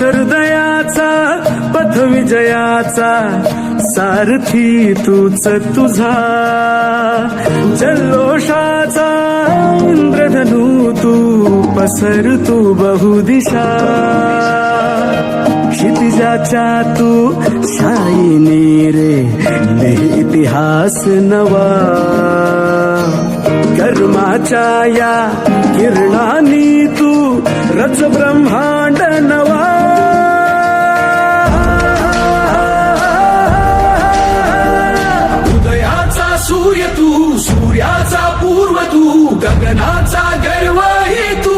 सर्वदयाचा पथ विजयाचा सारथी तूच तुझा, जल्लोषाचा इंद्रधनू तू पसर तू बहुदिशा, क्षितिजाच्या तू शाईनी रे लिही इतिहास नवा, कर्माच्या या किरणांनी तू रच ब्रह्मांड नवा, उदयाचा सूर्य तू, सूर्याचा पूर्व तू, गगनाचा गर्व ही तू,